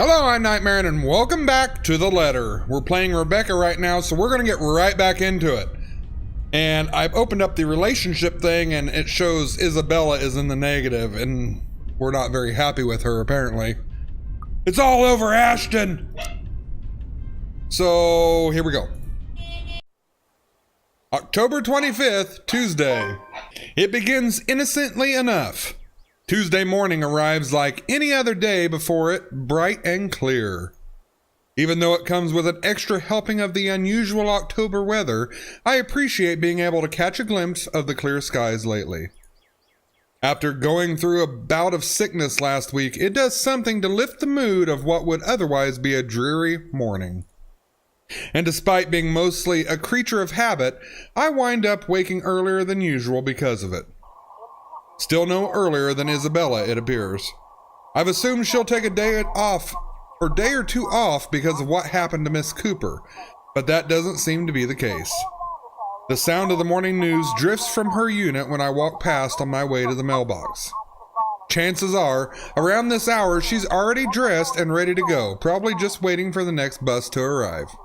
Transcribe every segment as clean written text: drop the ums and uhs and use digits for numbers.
Hello, I'm Nightmaaron, and welcome back to The Letter. We're playing Rebecca right now, so we're going to get right back into it. And I've opened up the relationship thing, and it shows Isabella is in the negative, and we're not very happy with her, apparently. It's all over Ashton! So, here we go. October 25th, Tuesday. It begins innocently enough. Tuesday morning arrives like any other day before it, bright and clear. Even though it comes with an extra helping of the unusual October weather, I appreciate being able to catch a glimpse of the clear skies lately. After going through a bout of sickness last week, it does something to lift the mood of what would otherwise be a dreary morning. And despite being mostly a creature of habit, I wind up waking earlier than usual because of it. Still no earlier than Isabella, it appears. I've assumed she'll take a day or two off because of what happened to Miss Cooper, but that doesn't seem to be the case. The sound of the morning news drifts from her unit when I walk past on my way to the mailbox. Chances are, around this hour, she's already dressed and ready to go, probably just waiting for the next bus to arrive.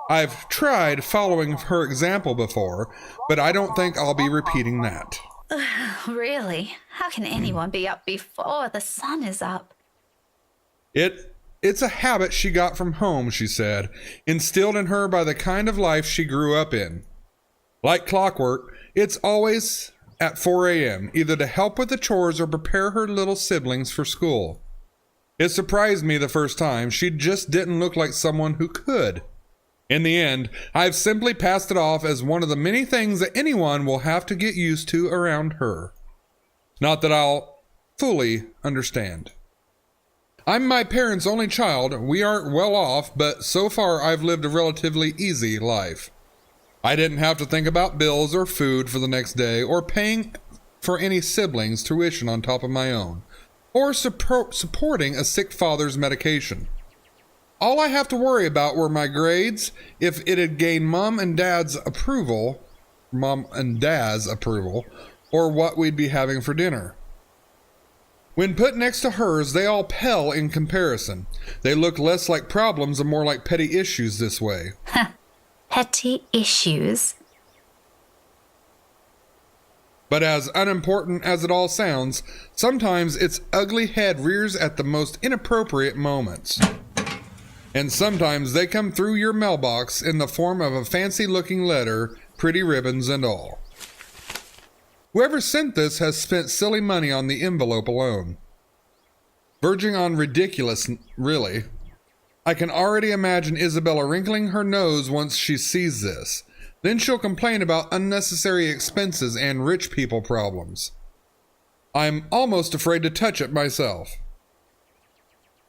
I've tried following her example before, but I don't think I'll be repeating that. Really? How can anyone be up before the sun is up? It's a habit she got from home, she said, instilled in her by the kind of life she grew up in. Like clockwork, it's always at 4 a.m., either to help with the chores or prepare her little siblings for school. It surprised me the first time. She just didn't look like someone who could. In the end, I've simply passed it off as one of the many things that anyone will have to get used to around her. Not that I'll fully understand. I'm my parents' only child. We aren't well off, but so far I've lived a relatively easy life. I didn't have to think about bills or food for the next day, or paying for any siblings' tuition on top of my own, or supporting a sick father's medication. All I have to worry about were my grades, if it had gained Mom and Dad's approval, or what we'd be having for dinner. When put next to hers, they all pale in comparison. They look less like problems and more like petty issues this way. Petty issues? But as unimportant as it all sounds, sometimes its ugly head rears at the most inappropriate moments. And sometimes they come through your mailbox in the form of a fancy-looking letter, pretty ribbons and all. Whoever sent this has spent silly money on the envelope alone. Verging on ridiculous, really. I can already imagine Isabella wrinkling her nose once she sees this. Then she'll complain about unnecessary expenses and rich people problems. I'm almost afraid to touch it myself.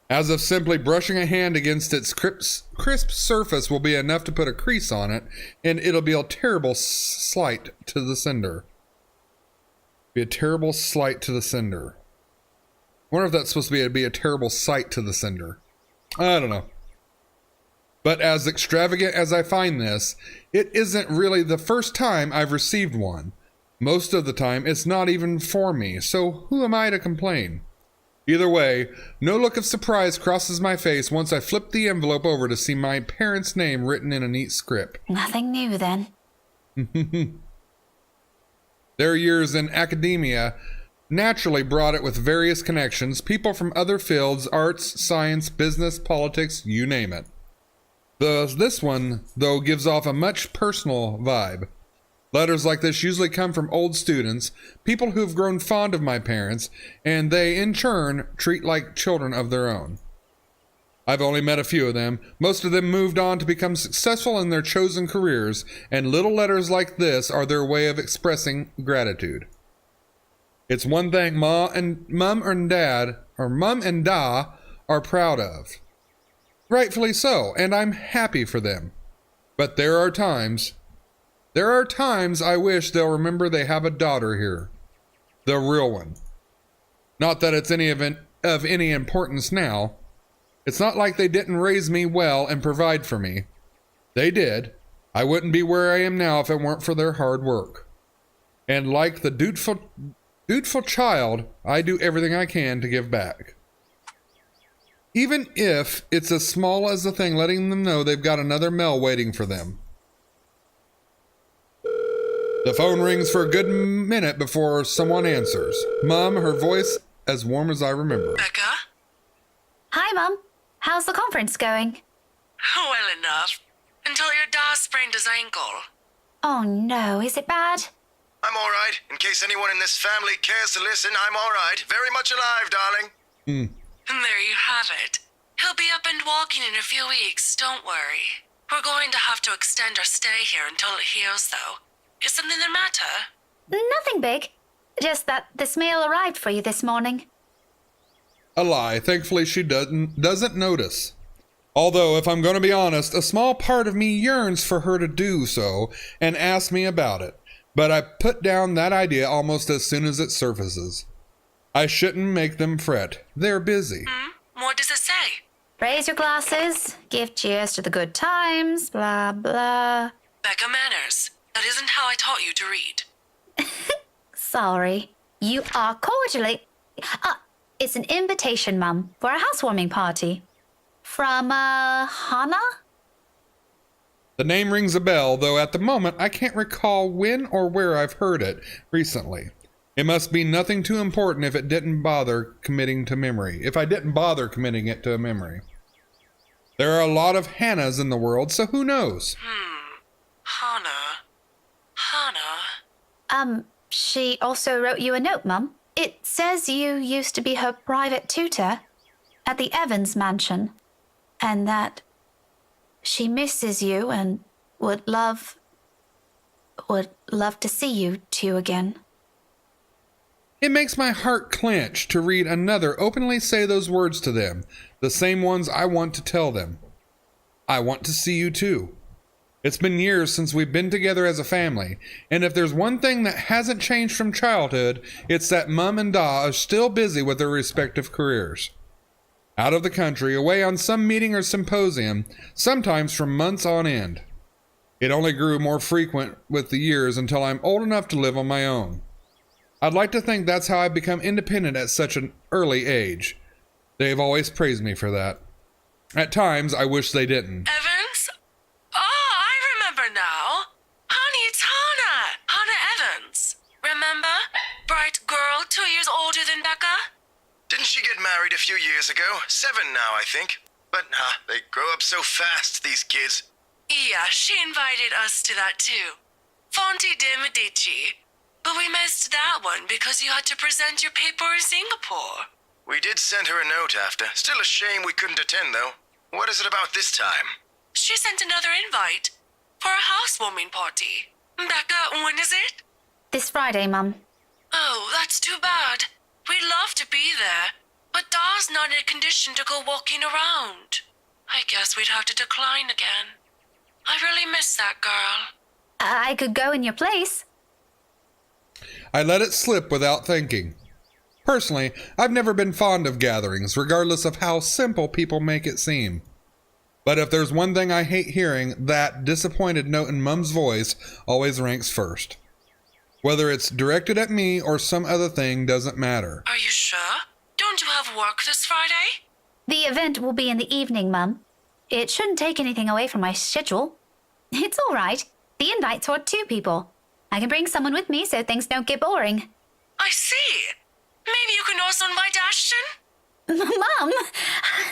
As if simply brushing a hand against its crisp surface will be enough to put a crease on it, and it'll be a terrible slight to the sender. Be a terrible slight to the sender. I wonder if that's supposed to be a terrible sight to the sender. I don't know. But as extravagant as I find this, it isn't really the first time I've received one. Most of the time, it's not even for me, so who am I to complain? Either way, no look of surprise crosses my face once I flip the envelope over to see my parents' name written in a neat script. Nothing new then. Their years in academia naturally brought it with various connections, people from other fields, arts, science, business, politics, you name it. This one, though, gives off a much personal vibe. Letters like this usually come from old students, people who've grown fond of my parents, and they, in turn, treat like children of their own. I've only met a few of them. Most of them moved on to become successful in their chosen careers, and little letters like this are their way of expressing gratitude. It's one thing Mom and Da are proud of. Rightfully so, and I'm happy for them. But there are times I wish they'll remember they have a daughter here. The real one. Not that it's of any importance now. It's not like they didn't raise me well and provide for me. They did. I wouldn't be where I am now if it weren't for their hard work. And like the dutiful child, I do everything I can to give back. Even if it's as small as the thing letting them know they've got another Mel waiting for them. The phone rings for a good minute before someone answers. Mom, her voice as warm as I remember. Becca? Hi, Mum. How's the conference going? Well enough. Until your dad sprained his ankle. Oh no, is it bad? I'm all right. In case anyone in this family cares to listen, I'm all right. Very much alive, darling. And there you have it. He'll be up and walking in a few weeks, don't worry. We're going to have to extend our stay here until it heals, though. Is something the matter? Nothing big. Just that this mail arrived for you this morning. A lie. Thankfully, she doesn't notice. Although, if I'm going to be honest, a small part of me yearns for her to do so and ask me about it. But I put down that idea almost as soon as it surfaces. I shouldn't make them fret. They're busy. What does it say? Raise your glasses, give cheers to the good times, blah, blah. Becca manners. That isn't how I taught you to read. Sorry. You are cordially... it's an invitation, Mum, for a housewarming party. From, Hannah? The name rings a bell, though at the moment I can't recall when or where I've heard it recently. It must be nothing too important if I didn't bother committing to memory. There are a lot of Hannahs in the world, so who knows? Hannah. She also wrote you a note, Mum. It says you used to be her private tutor at the Evans mansion, and that she misses you and would love to see you two again. It makes my heart clench to read another openly say those words to them, the same ones I want to tell them. I want to see you too. It's been years since we've been together as a family, and if there's one thing that hasn't changed from childhood, it's that Mum and Da are still busy with their respective careers. Out of the country, away on some meeting or symposium, sometimes for months on end. It only grew more frequent with the years until I'm old enough to live on my own. I'd like to think that's how I've become independent at such an early age. They've always praised me for that. At times, I wish they didn't. Evans? Oh, I remember now. Honey, it's Hannah. Hannah Evans. Remember? Bright girl, 2 years older than Becca? Didn't she get married a few years ago? 7 now, I think. But, they grow up so fast, these kids. Yeah, she invited us to that too. Fonte de Medici. But we missed that one because you had to present your paper in Singapore. We did send her a note after. Still a shame we couldn't attend, though. What is it about this time? She sent another invite for a housewarming party. Becca, when is it? This Friday, Mum. Oh, that's too bad. We'd love to be there, but Da's not in a condition to go walking around. I guess we'd have to decline again. I really miss that girl. I could go in your place. I let it slip without thinking. Personally, I've never been fond of gatherings, regardless of how simple people make it seem. But if there's one thing I hate hearing, that disappointed note in Mum's voice always ranks first. Whether it's directed at me or some other thing doesn't matter. Are you sure? Don't you have work this Friday? The event will be in the evening, Mum. It shouldn't take anything away from my schedule. It's all right. The invite's for 2 people. I can bring someone with me so things don't get boring. I see. Maybe you can also invite Ashton? Mum,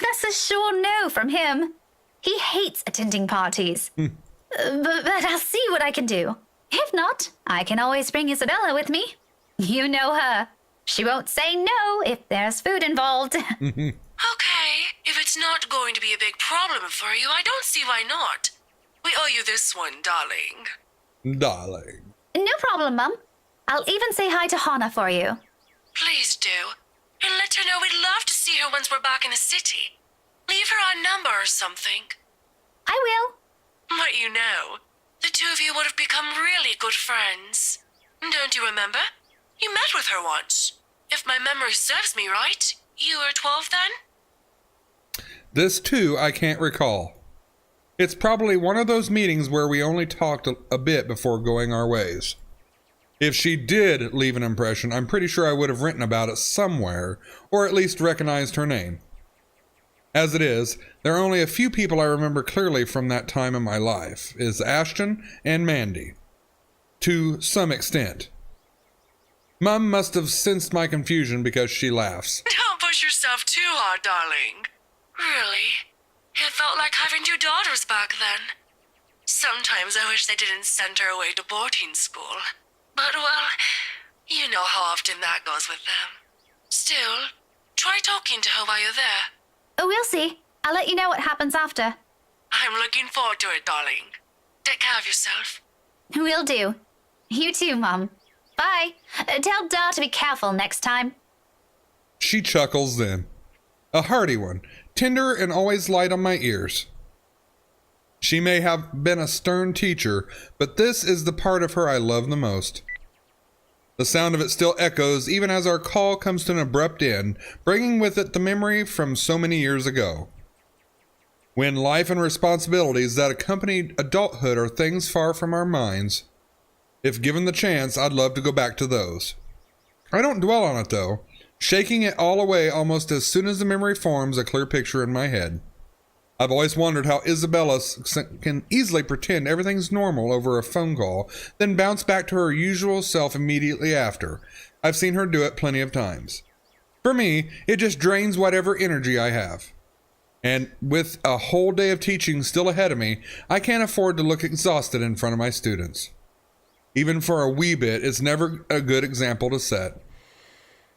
that's a sure no from him. He hates attending parties. But I'll see what I can do. If not, I can always bring Isabella with me. You know her. She won't say no if there's food involved. Okay, if it's not going to be a big problem for you, I don't see why not. We owe you this one, darling. Darling. No problem, Mum. I'll even say hi to Hannah for you. Please do. And let her know we'd love to see her once we're back in the city. Leave her our number or something. I will. But you know, the 2 of you would have become really good friends. Don't you remember? You met with her once. If my memory serves me right, you were 12 then? This too I can't recall. It's probably one of those meetings where we only talked a bit before going our ways. If she did leave an impression, I'm pretty sure I would have written about it somewhere, or at least recognized her name. As it is, there are only a few people I remember clearly from that time in my life, is Ashton and Mandy. To some extent. Mum must have sensed my confusion because she laughs. Don't push yourself too hard, darling. Really? It felt like having two daughters back then. Sometimes I wish they didn't send her away to boarding school. But, well, you know how often that goes with them. Still, try talking to her while you're there. Oh, we'll see. I'll let you know what happens after. I'm looking forward to it, darling. Take care of yourself. Will do. You too, Mum. Bye. Tell Dar to be careful next time. She chuckles then. A hearty one, tender and always light on my ears. She may have been a stern teacher, but this is the part of her I love the most. The sound of it still echoes even as our call comes to an abrupt end, bringing with it the memory from so many years ago. When life and responsibilities that accompanied adulthood are things far from our minds. If given the chance, I'd love to go back to those. I don't dwell on it though, shaking it all away almost as soon as the memory forms a clear picture in my head. I've always wondered how Isabella can easily pretend everything's normal over a phone call, then bounce back to her usual self immediately after. I've seen her do it plenty of times. For me, it just drains whatever energy I have. And with a whole day of teaching still ahead of me, I can't afford to look exhausted in front of my students. Even for a wee bit, it's never a good example to set.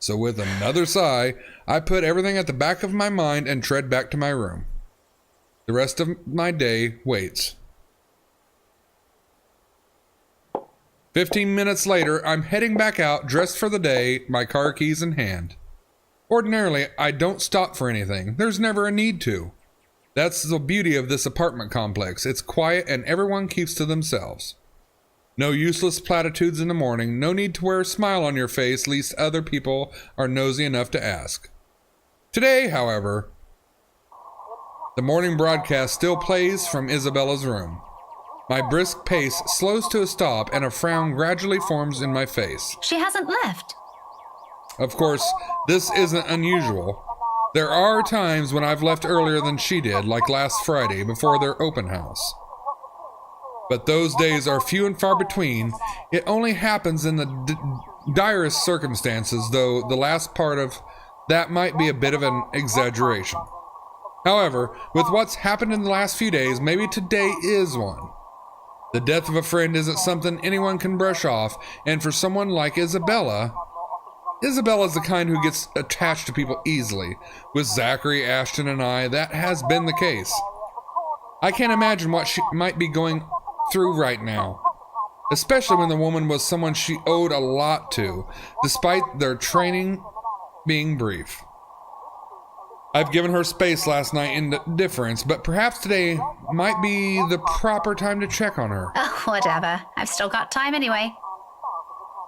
So with another sigh, I put everything at the back of my mind and tread back to my room. The rest of my day waits. 15 minutes later, I'm heading back out, dressed for the day, my car keys in hand. Ordinarily, I don't stop for anything. There's never a need to. That's the beauty of this apartment complex. It's quiet and everyone keeps to themselves. No useless platitudes in the morning, no need to wear a smile on your face lest other people are nosy enough to ask. Today, however, the morning broadcast still plays from Isabella's room. My brisk pace slows to a stop and a frown gradually forms in my face. She hasn't left. Of course, this isn't unusual. There are times when I've left earlier than she did, like last Friday before their open house. But those days are few and far between. It only happens in the direst circumstances, though the last part of that might be a bit of an exaggeration. However, with what's happened in the last few days, maybe today is one. The death of a friend isn't something anyone can brush off, and for someone like Isabella's the kind who gets attached to people easily. With Zachary, Ashton, and I, that has been the case. I can't imagine what she might be going through right now, especially when the woman was someone she owed a lot to, despite their training being brief. I've given her space last night in indifference, but perhaps today might be the proper time to check on her. Oh, whatever. I've still got time anyway.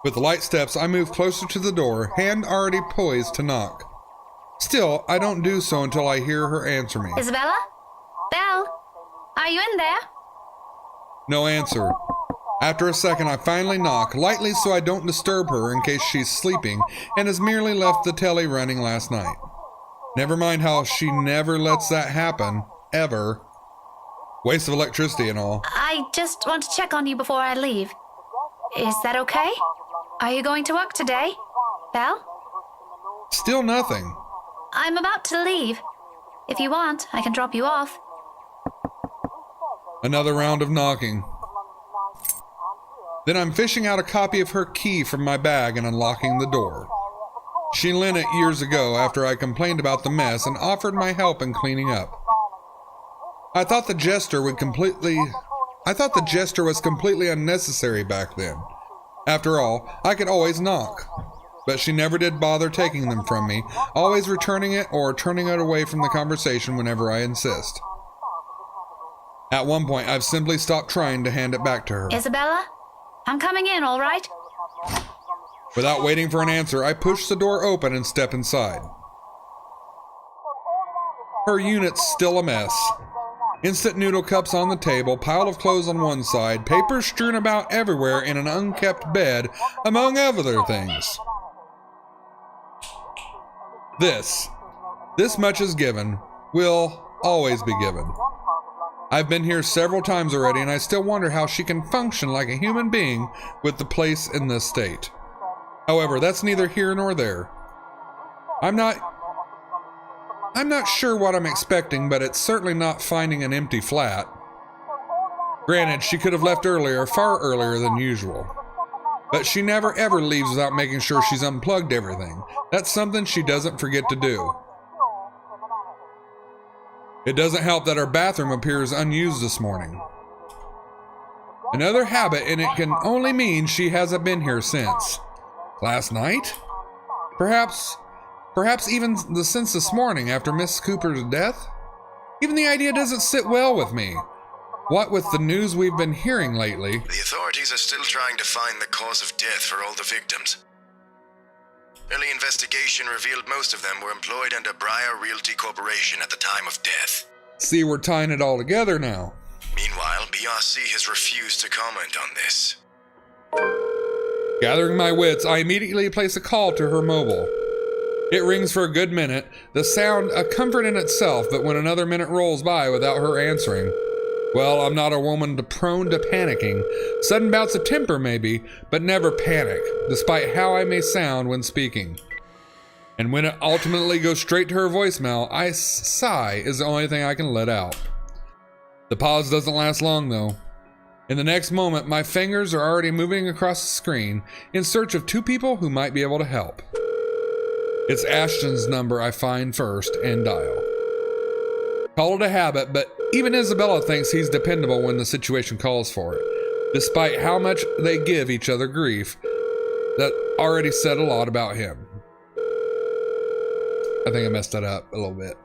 With light steps, I move closer to the door, hand already poised to knock. Still, I don't do so until I hear her answer me. Isabella? Belle? Are you in there? No answer. After a second, I finally knock, lightly so I don't disturb her in case she's sleeping and has merely left the telly running last night. Never mind how she never lets that happen, ever. Waste of electricity and all. I just want to check on you before I leave. Is that okay? Are you going to work today, Belle? Still nothing. I'm about to leave. If you want, I can drop you off. Another round of knocking. Then I'm fishing out a copy of her key from my bag and unlocking the door. She lent it years ago after I complained about the mess and offered my help in cleaning up. I thought the gesture was completely unnecessary back then. After all, I could always knock. But she never did bother taking them from me, always returning it or turning it away from the conversation whenever I insist. At one point, I've simply stopped trying to hand it back to her. Isabella? I'm coming in, all right? Without waiting for an answer, I push the door open and step inside. Her unit's still a mess. Instant noodle cups on the table, pile of clothes on one side, papers strewn about everywhere in an unkept bed, among other things. This much is given. will always be given. I've been here several times already, and I still wonder how she can function like a human being with the place in this state. However, that's neither here nor there. I'm not sure what I'm expecting, but it's certainly not finding an empty flat. Granted, she could have left earlier, far earlier than usual. But she never ever leaves without making sure she's unplugged everything. That's something she doesn't forget to do. It doesn't help that our bathroom appears unused this morning. Another habit, and it can only mean she hasn't been here since. Last night? Perhaps even since this morning after Miss Cooper's death? Even the idea doesn't sit well with me. What with the news we've been hearing lately. The authorities are still trying to find the cause of death for all the victims. Early investigation revealed most of them were employed under Briar Realty Corporation at the time of death. See, we're tying it all together now. Meanwhile, BRC has refused to comment on this. Gathering my wits, I immediately place a call to her mobile. It rings for a good minute, the sound a comfort in itself, but when another minute rolls by without her answering, well, I'm not a woman prone to panicking. Sudden bouts of temper maybe, but never panic, despite how I may sound when speaking. And when it ultimately goes straight to her voicemail, I sigh is the only thing I can let out. The pause doesn't last long though. In the next moment, my fingers are already moving across the screen in search of two people who might be able to help. It's Ashton's number I find first and dial. Call it a habit, but even Isabella thinks he's dependable when the situation calls for it, despite how much they give each other grief. That already said a lot about him. I think I messed that up a little bit.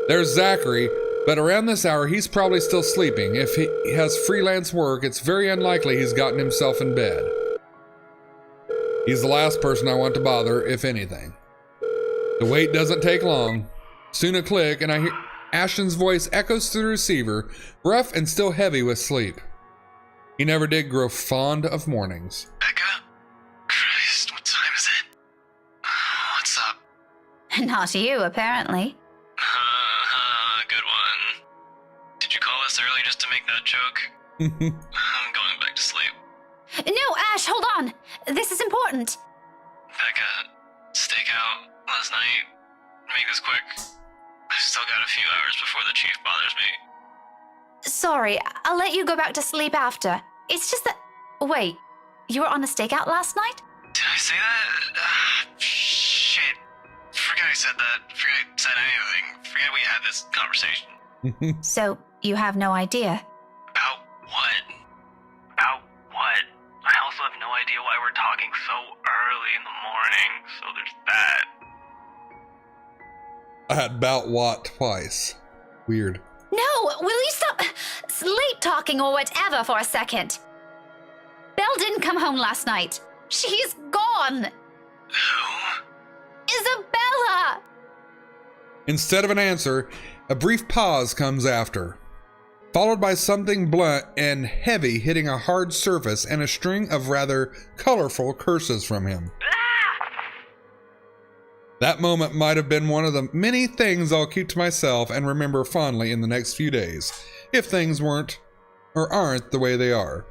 There's Zachary, but around this hour he's probably still sleeping. If he has freelance work, it's very unlikely he's gotten himself in bed. He's the last person I want to bother, if anything. The wait doesn't take long. Soon a click, and I hear Ashton's voice echoes through the receiver, rough and still heavy with sleep. He never did grow fond of mornings. Becca? Christ, what time is it? What's up? Not you, apparently. Good one. Did you call us early just to make that joke? I'm going back to sleep. No, Ash, hold on. This is important. Becca, stakeout last night. Make this quick. I've still got a few hours before the chief bothers me. Sorry, I'll let you go back to sleep after. It's just that... Wait, you were on a stakeout last night? Did I say that? Shit. Forget I said that. Forget I said anything. Forget we had this conversation. So, you have no idea? About what? About what? I also have no idea why we're talking so early in the morning, so there's that. I had "about what" twice. Weird. No, will you stop sleep talking or whatever for a second? Belle didn't come home last night. She's gone. Who? Isabella! Instead of an answer, a brief pause comes after, followed by something blunt and heavy hitting a hard surface and a string of rather colorful curses from him. That moment might have been one of the many things I'll keep to myself and remember fondly in the next few days, if things weren't or aren't the way they are.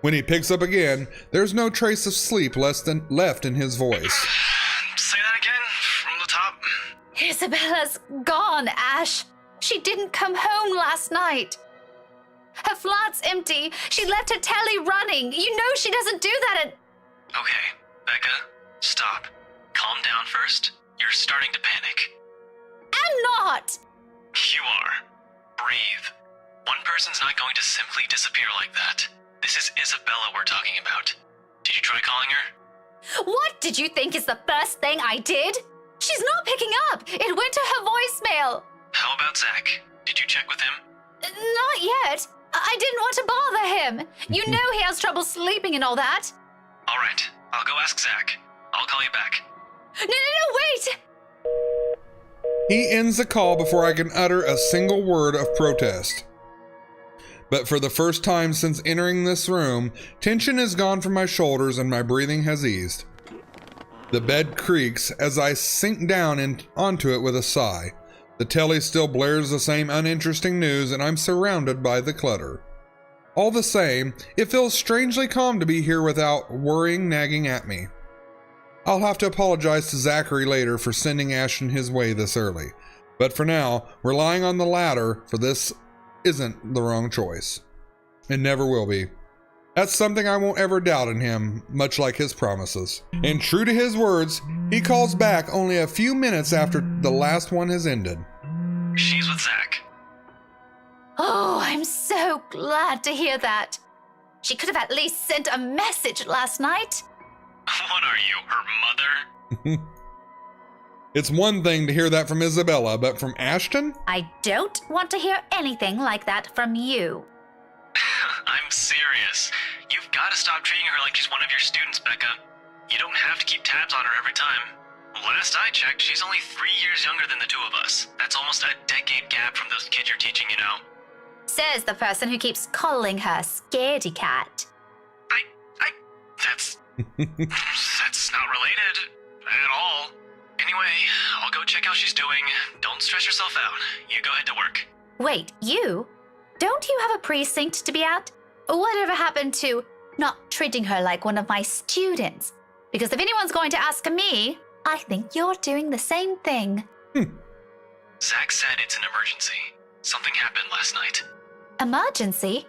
When he picks up again, there's no trace of sleep left in his voice. Say that again, from the top. Isabella's gone, Ash. She didn't come home last night. Her flat's empty. She left her telly running. You know she doesn't do that at... Okay, Becca, stop. Calm down first. You're starting to panic. I'm not. You are. Breathe. One person's not going to simply disappear like that. This is Isabella we're talking about. Did you try calling her? What did you think is the first thing I did? She's not picking up. It went to her voicemail. How about Zach? Did you check with him? Not yet. I didn't want to bother him. You know he has trouble sleeping and all that. All right, I'll go ask Zach. I'll call you back. No, wait! He ends the call before I can utter a single word of protest. But for the first time since entering this room, tension is gone from my shoulders and my breathing has eased. The bed creaks as I sink down onto it with a sigh. The telly still blares the same uninteresting news, and I'm surrounded by the clutter. All the same, it feels strangely calm to be here without worrying nagging at me. I'll have to apologize to Zachary later for sending Ashton his way this early, but for now, relying on the latter for this isn't the wrong choice. It never will be. That's something I won't ever doubt in him, much like his promises. And true to his words, he calls back only a few minutes after the last one has ended. She's with Zach. Oh, I'm so glad to hear that. She could have at least sent a message last night. What are you, her mother? It's one thing to hear that from Isabella, but from Ashton? I don't want to hear anything like that from you. I'm serious. You've got to stop treating her like she's one of your students, Becca. You don't have to keep tabs on her every time. Last I checked, she's only 3 years younger than the two of us. That's almost a decade gap from those kids you're teaching, you know. Says the person who keeps calling her Scaredy Cat. That's not related at all. Anyway, I'll go check how she's doing. Don't stress yourself out. You go ahead to work. Wait, you? Don't you have a precinct to be at? Whatever happened to not treating her like one of my students? Because if anyone's going to ask me, I think you're doing the same thing. Zach said it's an emergency. Something happened last night. Emergency?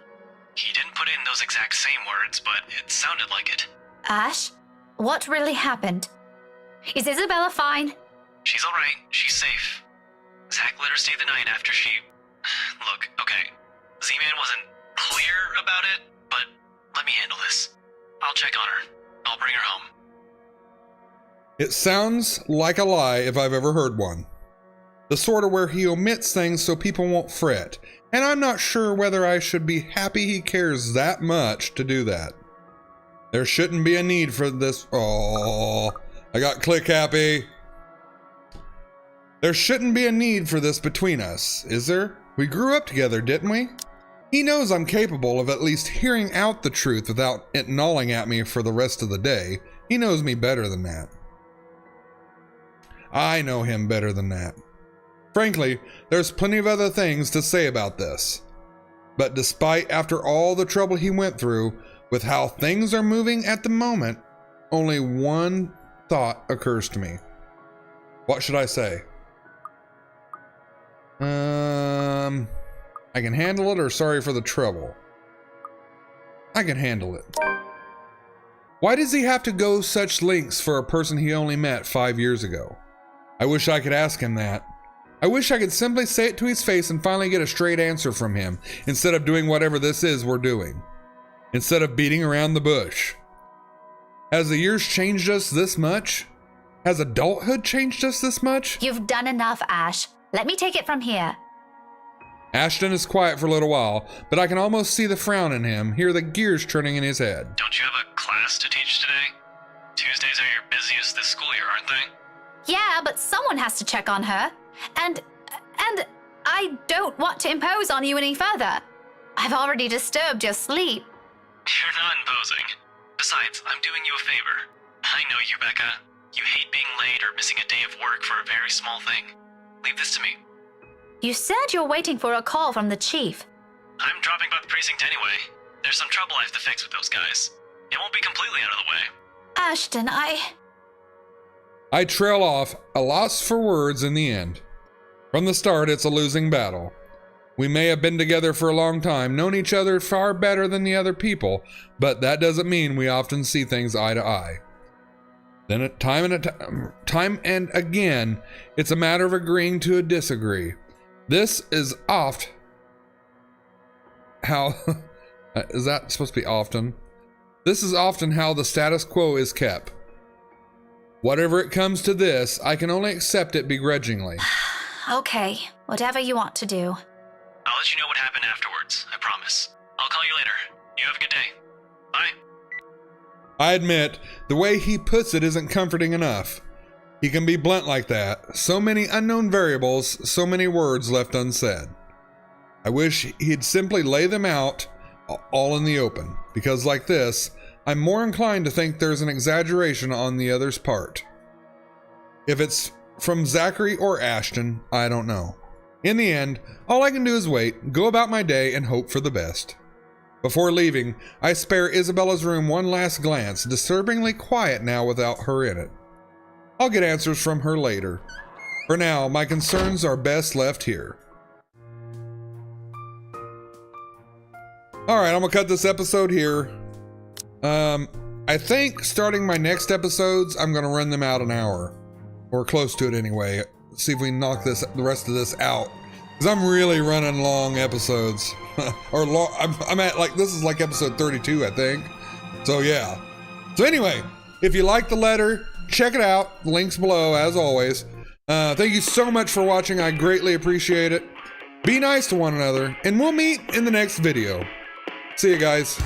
He didn't put in those exact same words, but it sounded like it. Ash, what really happened? Is Isabella fine? She's alright. She's safe. Zach let her stay the night after she... Look, okay. Z-Man wasn't clear about it, but let me handle this. I'll check on her. I'll bring her home. It sounds like a lie if I've ever heard one. The sort of where he omits things so people won't fret, and I'm not sure whether I should be happy he cares that much to do that. There shouldn't be a need for this. Oh, I got click happy. There shouldn't be a need for this between us, is there? We grew up together, didn't we? He knows I'm capable of at least hearing out the truth without it gnawing at me for the rest of the day. He knows me better than that. I know him better than that. Frankly, there's plenty of other things to say about this. But despite after all the trouble he went through with how things are moving at the moment, only one thought occurs to me. What should I say? I can handle it, or sorry for the trouble. I can handle it. Why does he have to go such lengths for a person he only met 5 years ago? I wish I could ask him that. I wish I could simply say it to his face and finally get a straight answer from him, instead of doing whatever this is we're doing. Instead of beating around the bush. Has the years changed us this much? Has adulthood changed us this much? You've done enough, Ash. Let me take it from here. Ashton is quiet for a little while, but I can almost see the frown in him, hear the gears turning in his head. Don't you have a class to teach today? Tuesdays are your busiest this school year, aren't they? Yeah, but someone has to check on her. And I don't want to impose on you any further. I've already disturbed your sleep. You're not imposing. Besides, I'm doing you a favor. I know you, Becca. You hate being late or missing a day of work for a very small thing. Leave this to me. You said you're waiting for a call from the chief. I'm dropping by the precinct anyway. There's some trouble I have to fix with those guys. It won't be completely out of the way. Ashton, I trail off, a loss for words in the end. From the start, it's a losing battle. We may have been together for a long time, known each other far better than the other people, but that doesn't mean we often see things eye to eye. Then time and again, it's a matter of agreeing to disagree. This is oft how... is that supposed to be often? This is often how the status quo is kept. Whatever it comes to this, I can only accept it begrudgingly. Okay, whatever you want to do. I'll let you know what happened afterwards, I promise. I'll call you later. You have a good day. Bye. I admit, the way he puts it isn't comforting enough. He can be blunt like that. So many unknown variables, so many words left unsaid. I wish he'd simply lay them out all in the open, because like this, I'm more inclined to think there's an exaggeration on the other's part. If it's from Zachary or Ashton, I don't know. In the end, all I can do is wait, go about my day, and hope for the best. Before leaving, I spare Isabella's room one last glance, disturbingly quiet now without her in it. I'll get answers from her later. For now, my concerns are best left here. Alright, I'm gonna cut this episode here. I think starting my next episodes, I'm gonna run them out an hour. Or close to it anyway. See if we can knock the rest of this out. Because I'm really running long episodes. Or long, I'm at like, this is like episode 32, I think. So yeah. So anyway, if you like the letter, check it out. Links below, as always. Thank you so much for watching. I greatly appreciate it. Be nice to one another, and we'll meet in the next video. See you guys.